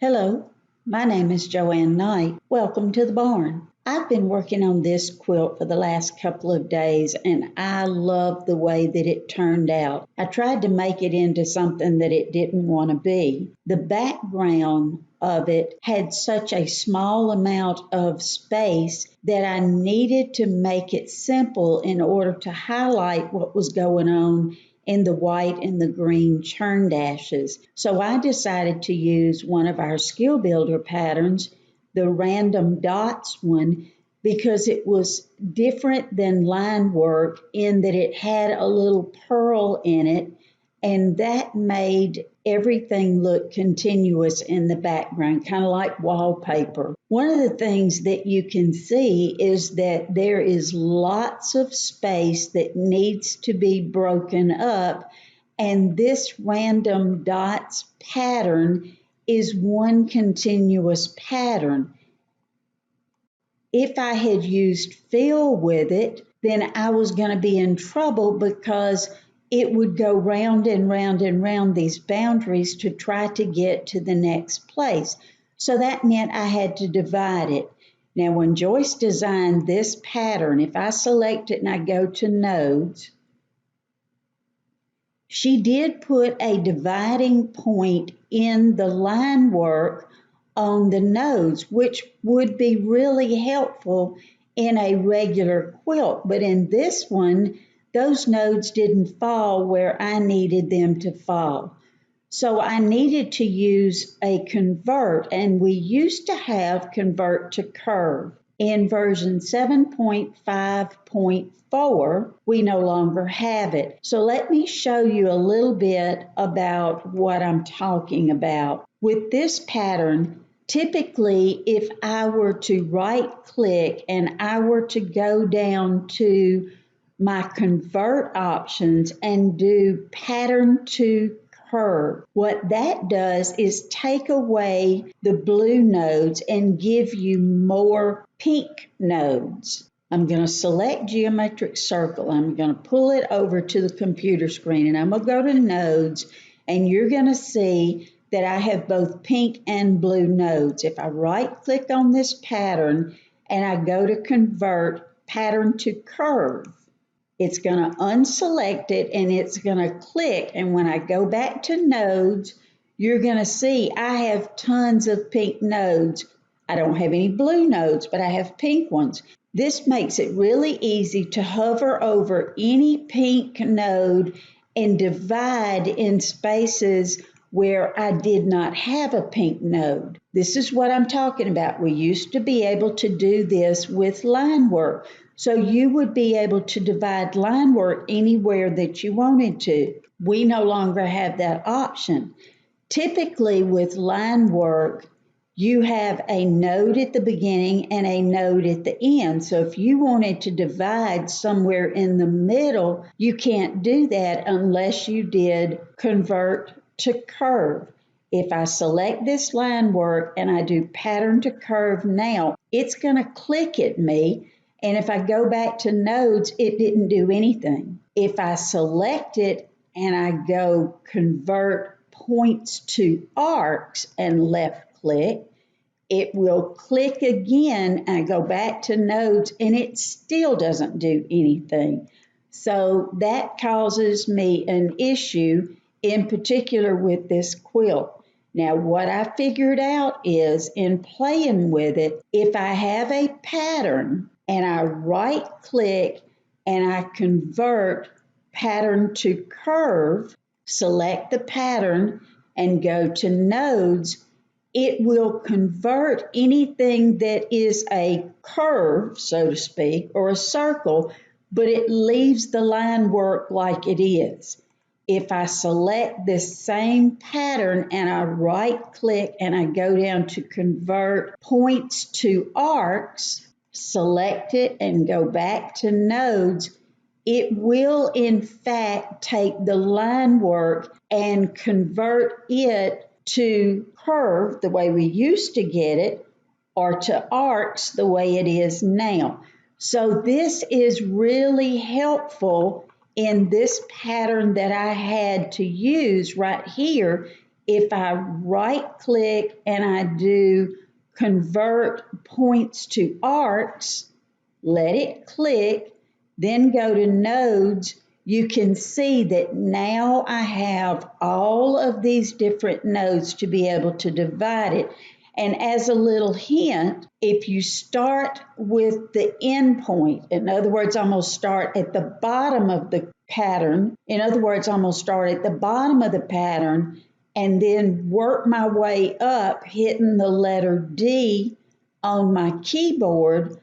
Hello, my name is Joanne Knight. Welcome to the barn. I've been working on this quilt for the last couple of days and I love the way that it turned out. I tried to make it into something that it didn't want to be. The background of it had such a small amount of space that I needed to make it simple in order to highlight what was going on in the white and the green churn dashes. So I decided to use one of our skill builder patterns, the random dots one, because it was different than line work in that it had a little pearl in it, and that made everything look continuous in the background, kind of like wallpaper. One of the things that you can see is that there is lots of space that needs to be broken up, and this random dots pattern is one continuous pattern. If I had used fill with it, then I was going to be in trouble because it would go round and round and round these boundaries to try to get to the next place. So that meant I had to divide it. Now, when Joyce designed this pattern, if I select it and I go to nodes, she did put a dividing point in the line work on the nodes, which would be really helpful in a regular quilt. But in this one, those nodes didn't fall where I needed them to fall. So I needed to use a convert, and we used to have convert to curve. In version 7.5.4, we no longer have it. So let me show you a little bit about what I'm talking about. With this pattern, typically if I were to right click and I were to go down to my convert options and do pattern to curve, what that does is take away the blue nodes and give you more pink nodes. I'm going to select geometric circle. I'm going to pull it over to the computer screen and I'm going to go to nodes, and you're going to see that I have both pink and blue nodes. If I right click on this pattern and I go to convert pattern to curve, it's going to unselect it and it's going to click, and when I go back to nodes, you're going to see I have tons of pink nodes. I don't have any blue nodes, but I have pink ones. This makes it really easy to hover over any pink node and divide in spaces where I did not have a pink node. This is what I'm talking about. We used to be able to do this with line work. So you would be able to divide line work anywhere that you wanted to. We no longer have that option. Typically with line work, you have a node at the beginning and a node at the end. So if you wanted to divide somewhere in the middle, you can't do that unless you did convert to curve. If I select this line work and I do pattern to curve now, it's going to click at me. And if I go back to nodes, it didn't do anything. If I select it and I go convert points to arcs and left click, it will click again and I go back to nodes and it still doesn't do anything. So that causes me an issue in particular with this quilt. Now what I figured out is in playing with it, if I have a pattern and I right click and I convert pattern to curve, select the pattern and go to nodes, it will convert anything that is a curve, so to speak, or a circle, but it leaves the line work like it is. If I select this same pattern and I right click and I go down to convert points to arcs, select it and go back to nodes, it will in fact take the line work and convert it to curve the way we used to get it, or to arcs the way it is now. So this is really helpful in this pattern that I had to use right here If I right click and I do convert points to arcs, let it click, then go to nodes, you can see that now I have all of these different nodes to be able to divide it. And as a little hint, if you start with the end point, in other words, I'm going to start at the bottom of the pattern. In other words, I'm going to start at the bottom of the pattern and then work my way up, hitting the letter D on my keyboard.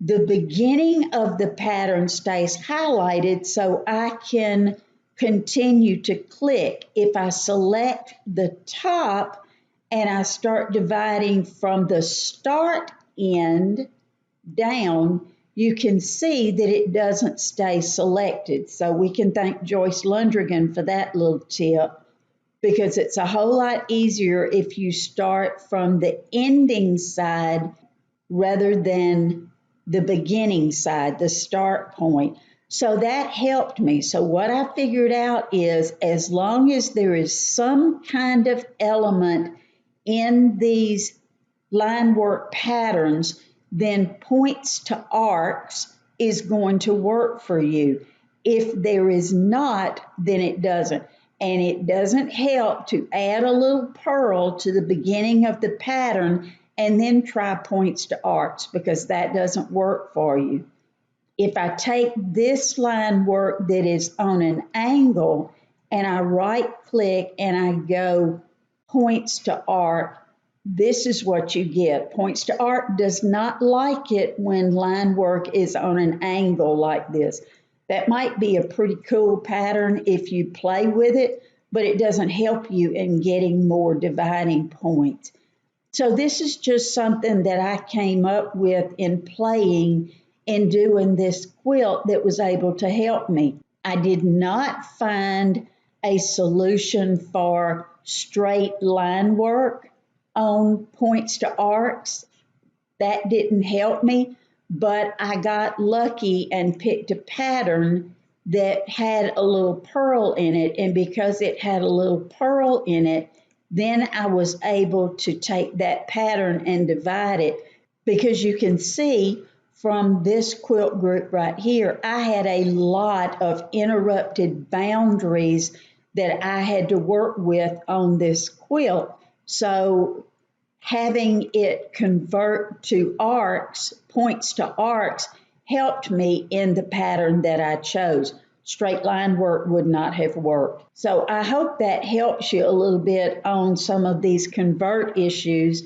The beginning of the pattern stays highlighted so I can continue to click. If I select the top and I start dividing from the start end down, you can see that it doesn't stay selected. So we can thank Joyce Lundrigan for that little tip, because it's a whole lot easier if you start from the ending side rather than the beginning side, the start point. So that helped me. So what I figured out is as long as there is some kind of element in these line work patterns, then points to arcs is going to work for you. If there is not, then it doesn't. And it doesn't help to add a little purl to the beginning of the pattern and then try points to arcs, because that doesn't work for you. If I take this line work that is on an angle and I right click and I go points to arc, this is what you get. Points to arc does not like it when line work is on an angle like this. That might be a pretty cool pattern if you play with it, but it doesn't help you in getting more dividing points. So this is just something that I came up with in playing and doing this quilt that was able to help me. I did not find a solution for straight line work on points to arcs. That didn't help me, but I got lucky and picked a pattern that had a little purl in it. And because it had a little purl in it, then I was able to take that pattern and divide it, because you can see from this quilt group right here, I had a lot of interrupted boundaries that I had to work with on this quilt. So having it convert to arcs, points to arcs, helped me in the pattern that I chose. Straight line work would not have worked. So I hope that helps you a little bit on some of these convert issues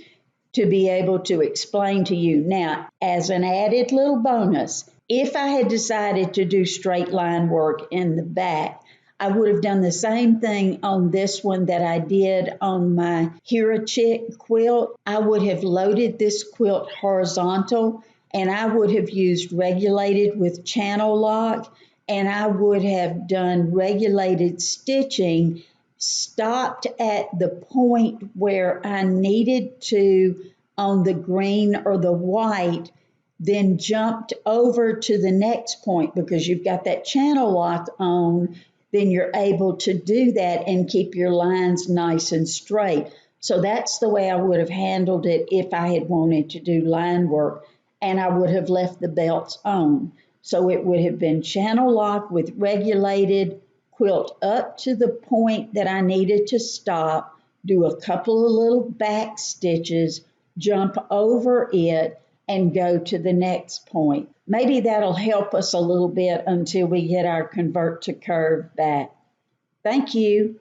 to be able to explain to you. Now, as an added little bonus, if I had decided to do straight line work in the back, I would have done the same thing on this one that I did on my Hero Chick quilt. I would have loaded this quilt horizontal, and I would have used regulated with channel lock, and I would have done regulated stitching, stopped at the point where I needed to on the green or the white, then jumped over to the next point. Because you've got that channel lock on, then you're able to do that and keep your lines nice and straight. So that's the way I would have handled it if I had wanted to do line work, and I would have left the belts on. So it would have been channel lock with regulated, quilt up to the point that I needed to stop, do a couple of little back stitches, jump over it, and go to the next point. Maybe that'll help us a little bit until we get our convert to curve back. Thank you.